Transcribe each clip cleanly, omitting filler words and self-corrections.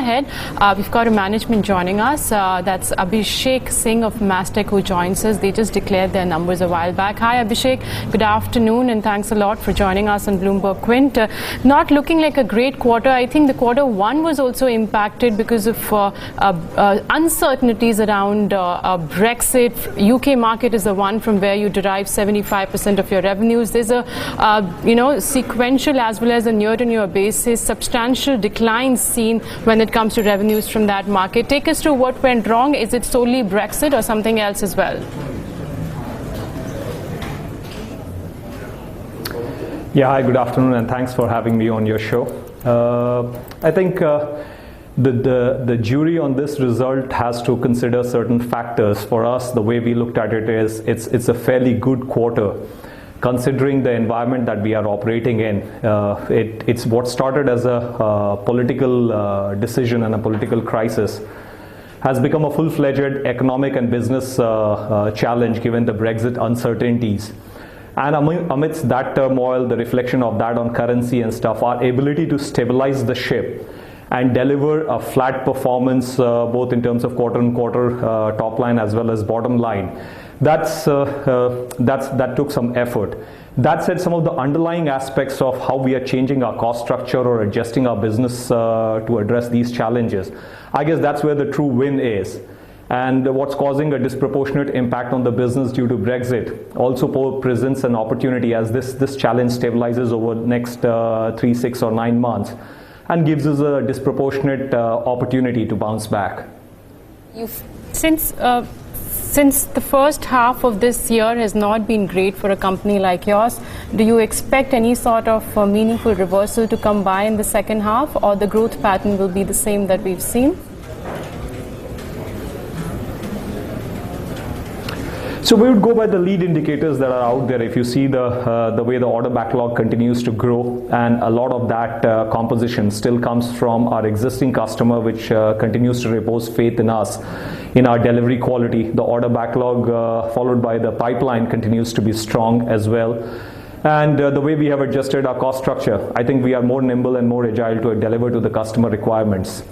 ahead, we've got a management joining us. That's Abhishek Singh of Mastek who joins us. They just declared their numbers a while back. Hi Abhishek, good afternoon and thanks a lot for joining us on Bloomberg Quint. Not looking like a great quarter. I think the quarter one was also impacted because of uncertainties around Brexit. UK market is the one from where you derive 75% of your revenues. There's a sequential as well as a year-on-year basis, substantial declines seen when it comes to revenues from that market. Take us through what went wrong. Is it solely Brexit or something else as well? Yeah, hi, good afternoon, and thanks for having me on your show. I think the jury on this result has to consider certain factors. For us, the way we looked at it is it's a fairly good quarter, considering the environment that we are operating in. It's what started as a political decision and a political crisis has become a full-fledged economic and business challenge given the Brexit uncertainties. And amidst that turmoil, the reflection of that on currency and stuff, our ability to stabilize the ship and deliver a flat performance both in terms of quarter-on-quarter top line as well as bottom line, that took some effort. That said, some of the underlying aspects of how we are changing our cost structure or adjusting our business to address these challenges, I guess that's where the true win is. And what's causing a disproportionate impact on the business due to Brexit also presents an opportunity as this challenge stabilizes over the next 3, 6 or 9 months and gives us a disproportionate opportunity to bounce back. Since the first half of this year has not been great for a company like yours, do you expect any sort of meaningful reversal to come by in the second half, or the growth pattern will be the same that we've seen? So we would go by the lead indicators that are out there. If you see the way the order backlog continues to grow, and a lot of that composition still comes from our existing customer, which continues to repose faith in us, in our delivery quality. The order backlog followed by the pipeline continues to be strong as well. And the way we have adjusted our cost structure, I think we are more nimble and more agile to deliver to the customer requirements.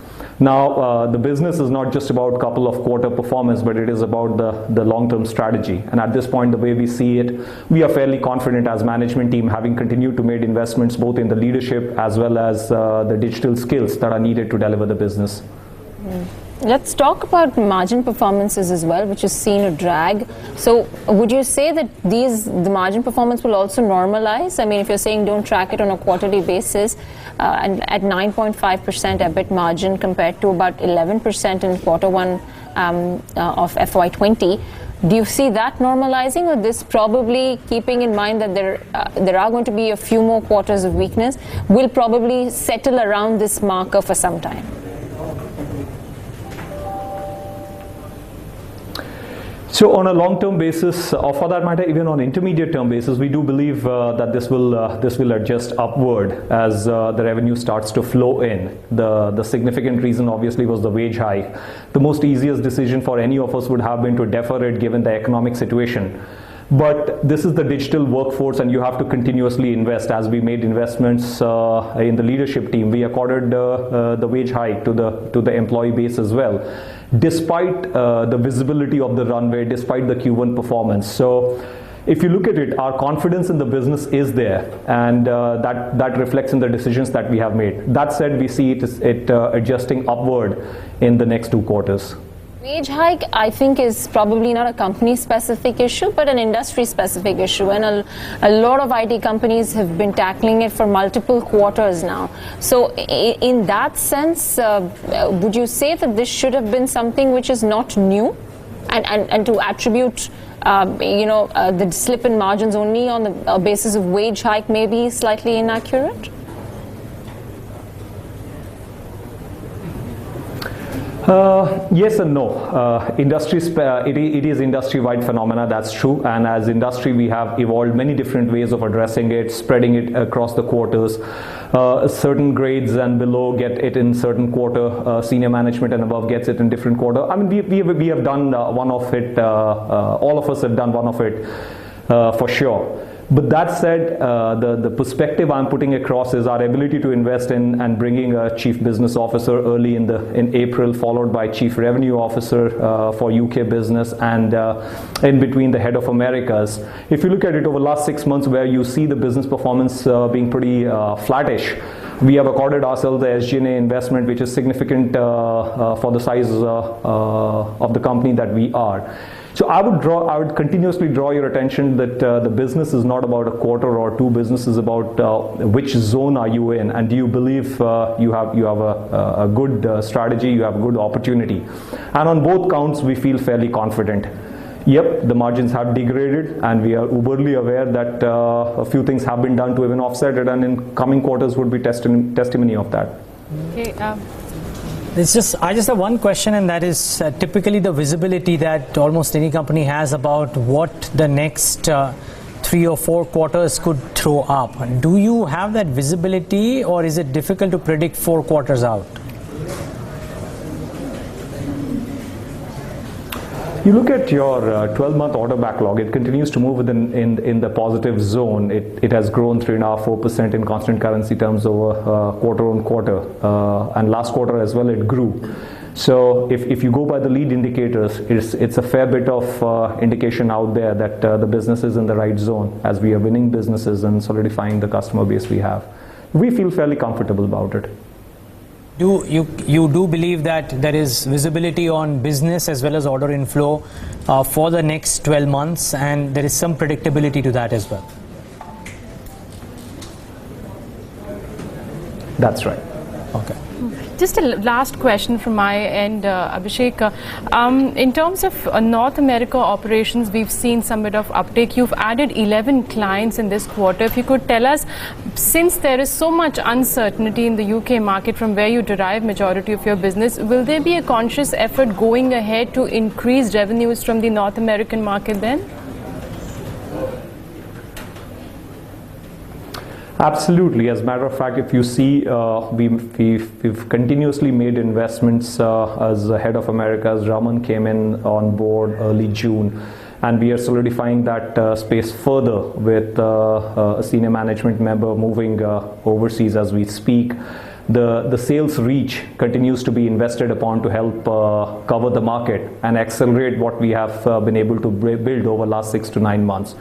Now, the business is not just about a couple of quarter performance, but it is about the long-term strategy. And at this point, the way we see it, we are fairly confident as management team, having continued to make investments both in the leadership as well as the digital skills that are needed to deliver the business. Let's talk about margin performances as well, which has seen a drag. So would you say that the margin performance will also normalize? I mean, if you're saying don't track it on a quarterly basis, and at 9.5% EBIT margin compared to about 11% in quarter one of FY20, do you see that normalizing, or this probably, keeping in mind that there are going to be a few more quarters of weakness, will probably settle around this marker for some time? So on a long-term basis, or for that matter, even on intermediate-term basis, we do believe that this will adjust upward as the revenue starts to flow in. The significant reason, obviously, was the wage hike. The most easiest decision for any of us would have been to defer it, given the economic situation. But this is the digital workforce, and you have to continuously invest. As we made investments in the leadership team, we accorded the wage hike to the employee base as well, despite the visibility of the runway, despite the Q1 performance. So if you look at it, our confidence in the business is there, and that reflects in the decisions that we have made. That said, we see it adjusting upward in the next 2 quarters. Wage hike, I think, is probably not a company-specific issue, but an industry-specific issue. And a lot of IT companies have been tackling it for multiple quarters now. So in that sense, would you say that this should have been something which is not new? And to attribute, the slip in margins only on the basis of wage hike may be slightly inaccurate? Yes and no. It is industry-wide phenomena, that's true. And as industry, we have evolved many different ways of addressing it, spreading it across the quarters. Certain grades and below get it in certain quarter. Senior management and above gets it in different quarter. I mean, we have done one of it. All of us have done one of it for sure. But that said, the perspective I'm putting across is our ability to invest in and bringing a chief business officer early in April, followed by chief revenue officer for UK business, and in between the head of Americas. If you look at it over the last 6 months, where you see the business performance being pretty flattish, we have accorded ourselves the SG&A investment, which is significant for the size of the company that we are. So I would continuously draw your attention that the business is not about a quarter or two. Business is about which zone are you in, and do you believe you have a good strategy, you have a good opportunity. And on both counts, we feel fairly confident. Yep, the margins have degraded, and we are uberly aware that a few things have been done to even offset it, and in coming quarters would be testimony of that. Okay. I just have one question, and that is typically the visibility that almost any company has about what the next 3 or 4 quarters could throw up. Do you have that visibility, or is it difficult to predict 4 quarters out? You look at your 12-month order backlog, it continues to move in the positive zone. It has grown 3.5-4% in constant currency terms over quarter on quarter, and last quarter as well it grew. So if you go by the lead indicators, it's a fair bit of indication out there that the business is in the right zone as we are winning businesses and solidifying the customer base we have. We feel fairly comfortable about it. You do believe that there is visibility on business as well as order inflow for the next 12 months, and there is some predictability to that as well? That's right. Okay. Just a last question from my end, Abhishek. In terms of North America operations, we've seen some bit of uptake. You've added 11 clients in this quarter. If you could tell us, since there is so much uncertainty in the UK market from where you derive majority of your business, will there be a conscious effort going ahead to increase revenues from the North American market then? Absolutely. As a matter of fact, if you see, we've continuously made investments as the head of Americas. Raman came in on board early June, and we are solidifying that space further with a senior management member moving overseas as we speak. The sales reach continues to be invested upon to help cover the market and accelerate what we have been able to build over the last 6 to 9 months.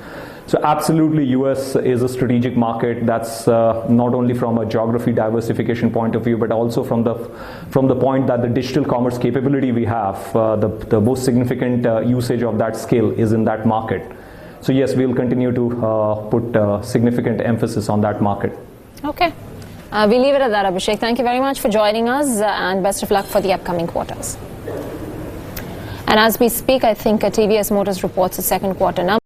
So absolutely, US is a strategic market. That's not only from a geography diversification point of view, but also from the point that the digital commerce capability we have, the most significant usage of that skill is in that market. So yes, we'll continue to put significant emphasis on that market. Okay. We leave it at that, Abhishek. Thank you very much for joining us, and best of luck for the upcoming quarters. And as we speak, I think TVS Motors reports its second quarter numbers.